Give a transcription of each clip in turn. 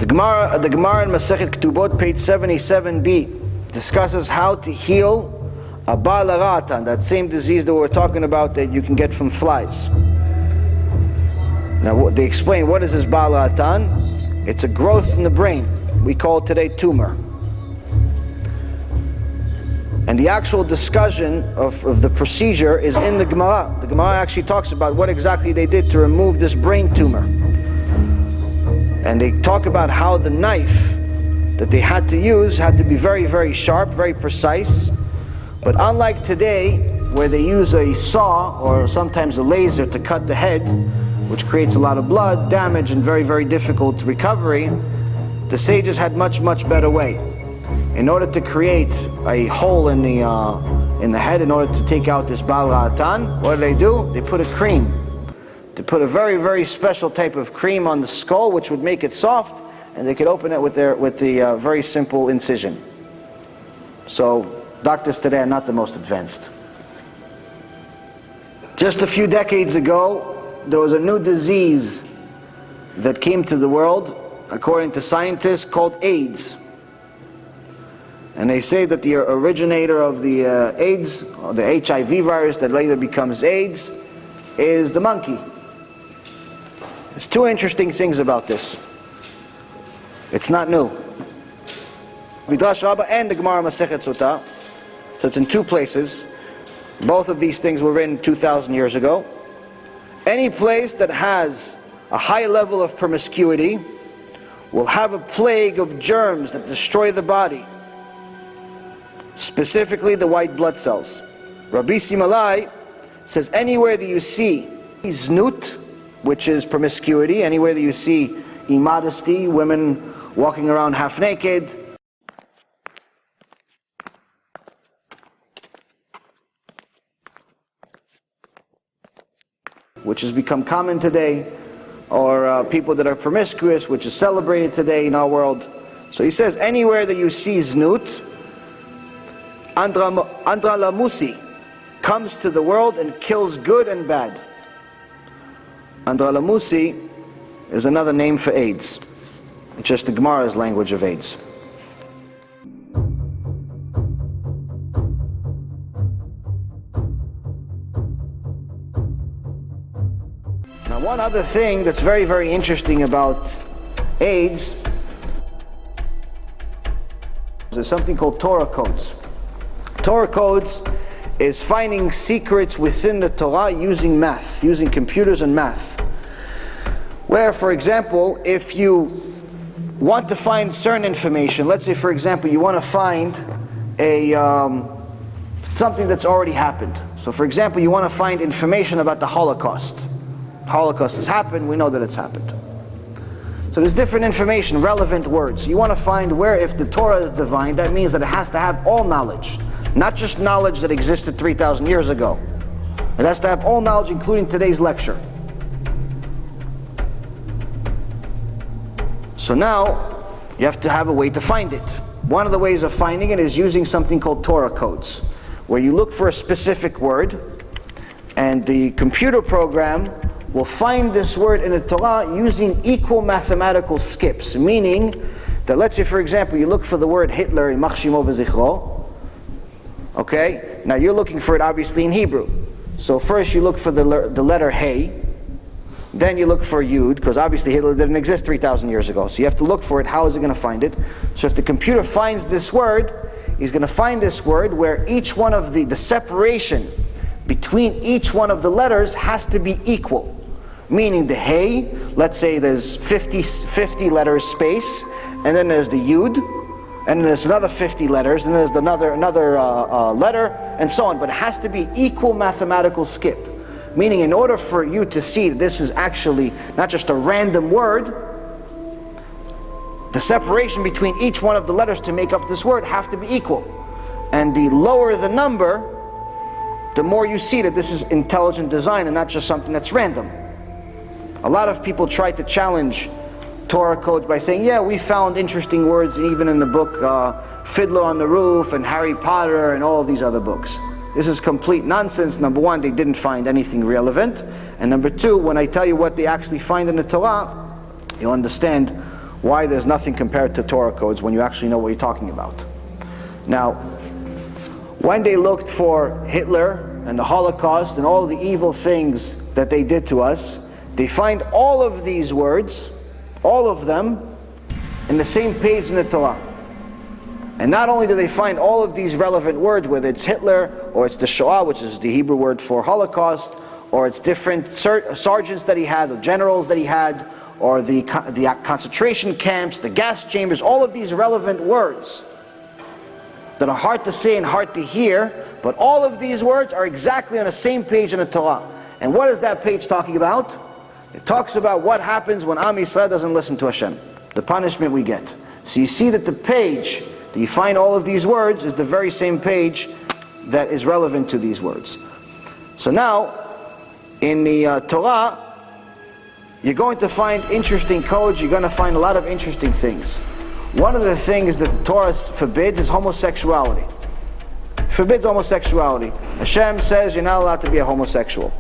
Gemara in Masechet Ketubot, page 77b, discusses how to heal a Baal Haratan, that same disease that we're talking about that you can get from flies. Now they explain what is this Baal Haratan. It's a growth in the brain. We call it today tumor. And the actual discussion of the procedure is in the Gemara. The Gemara actually talks about what exactly they did to remove this brain tumor. And they talk about how the knife that they had to use had to be very, very sharp, very precise. But unlike today, where they use a saw or sometimes a laser to cut the head, which creates a lot of blood, damage, and very, very difficult recovery, the sages had much, much better way. In order to create a hole in the head, in order to take out this Baal Haratan, what do? They put a cream. They put a very, very special type of cream on the skull, which would make it soft, and they could open it with the very simple incision. So doctors today are not the most advanced. Just a few decades ago, there was a new disease that came to the world, according to scientists, called AIDS. And they say that the originator of the AIDS, or the HIV virus that later becomes AIDS, is the monkey. There's two interesting things about this. It's not new. Midrash Rabbah and the Gemara Masechet Sotah, so it's in two places. Both of these things were written 2,000 years ago. Any place that has a high level of promiscuity will have a plague of germs that destroy the body, specifically the white blood cells. Rabbi Simalai says anywhere that you see znut, which is promiscuity, anywhere that you see immodesty, women walking around half naked, which has become common today, or people that are promiscuous, which is celebrated today in our world. So he says anywhere that you see znut, Andralamusi comes to the world and kills good and bad. Andralamusi is another name for AIDS. It's just the Gemara's language of AIDS. Now one other thing that's very, very interesting about AIDS is something called Torah codes. Torah codes is finding secrets within the Torah using math, using computers and math. Where, for example, if you want to find certain information, let's say, for example, you want to find something that's already happened. So, for example, you want to find information about the Holocaust. The Holocaust has happened, we know that it's happened. So there's different information, relevant words. You want to find where, if the Torah is divine, that means that it has to have all knowledge. Not just knowledge that existed 3,000 years ago. It has to have all knowledge, including today's lecture. So now, you have to have a way to find it. One of the ways of finding it is using something called Torah codes, where you look for a specific word, and the computer program will find this word in the Torah using equal mathematical skips. Meaning that, let's say, for example, you look for the word Hitler in יימח שמו וזכרו. Okay, now you're looking for it obviously in Hebrew. So first you look for the letter Hey, then you look for Yud, because obviously Hitler didn't exist 3,000 years ago. So you have to look for it. How is it going to find it? So if the computer finds this word, he's going to find this word where each one of the separation between each one of the letters has to be equal. Meaning the Hey, let's say there's 50 letters space, and then there's the Yud, and then there's another 50 letters, and then there's another letter, and so on. But it has to be equal mathematical skip. Meaning, in order for you to see that this is actually not just a random word, the separation between each one of the letters to make up this word have to be equal. And the lower the number, the more you see that this is intelligent design and not just something that's random. A lot of people try to challenge Torah codes by saying, yeah, we found interesting words even in the book Fiddler on the Roof and Harry Potter and all of these other books. This is complete nonsense. Number one, they didn't find anything relevant. And number two, when I tell you what they actually find in the Torah, you'll understand why there's nothing compared to Torah codes when you actually know what you're talking about. Now, when they looked for Hitler and the Holocaust and all the evil things that they did to us, they find all of these words, all of them, in the same page in the Torah. And not only do they find all of these relevant words, whether it's Hitler, or it's the Shoah, which is the Hebrew word for Holocaust, or it's different sergeants that he had, the generals that he had, or the concentration camps, the gas chambers, all of these relevant words that are hard to say and hard to hear, but all of these words are exactly on the same page in the Torah. And what is that page talking about? It talks about what happens when Am Yisrael doesn't listen to Hashem, the punishment we get. So you see that the page that you find all of these words is the very same page that is relevant to these words. So now, in the Torah, you're going to find interesting codes, you're going to find a lot of interesting things. One of the things that the Torah forbids is homosexuality. Forbids homosexuality. Hashem says you're not allowed to be a homosexual.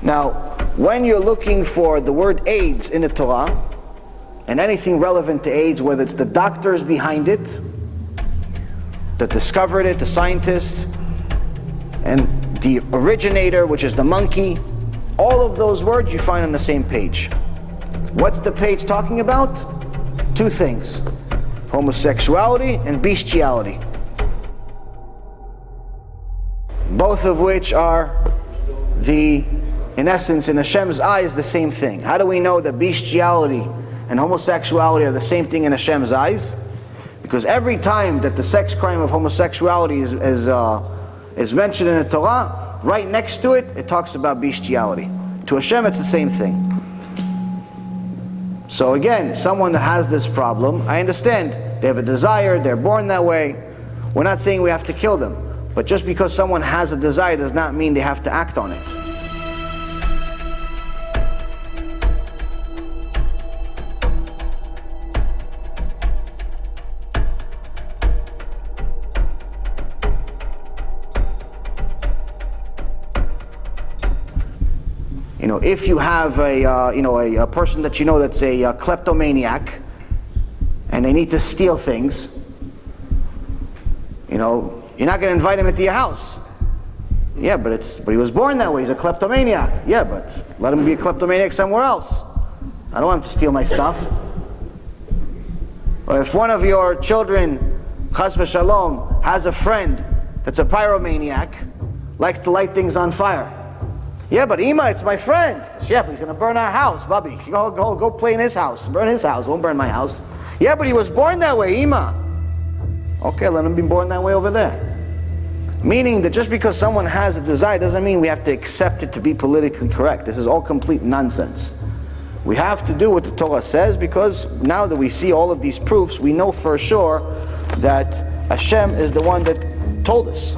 Now, when you're looking for the word AIDS in the Torah, and anything relevant to AIDS, whether it's the doctors behind it, that discovered it, the scientists, and the originator, which is the monkey, all of those words you find on the same page. What's the page talking about? Two things: homosexuality and bestiality. Both of which are in essence, in Hashem's eyes, the same thing. How do we know that bestiality and homosexuality are the same thing in Hashem's eyes? Because every time that the sex crime of homosexuality is mentioned in the Torah, right next to it, it talks about bestiality. To Hashem, it's the same thing. So again, someone that has this problem, I understand, they have a desire, they're born that way. We're not saying we have to kill them. But just because someone has a desire does not mean they have to act on it. If you have a person that you know that's a kleptomaniac, and they need to steal things, you're not going to invite him into your house. Yeah, but he was born that way. He's a kleptomaniac. Yeah, but let him be a kleptomaniac somewhere else. I don't want him to steal my stuff. Or if one of your children, chas v'shalom, has a friend that's a pyromaniac, likes to light things on fire. Yeah, but Ima, it's my friend. Yeah, but he's going to burn our house, Bubby. Go play in his house. Burn his house. Won't burn my house. Yeah, but he was born that way, Ima. Okay, let him be born that way over there. Meaning that just because someone has a desire doesn't mean we have to accept it to be politically correct. This is all complete nonsense. We have to do what the Torah says, because now that we see all of these proofs, we know for sure that Hashem is the one that told us.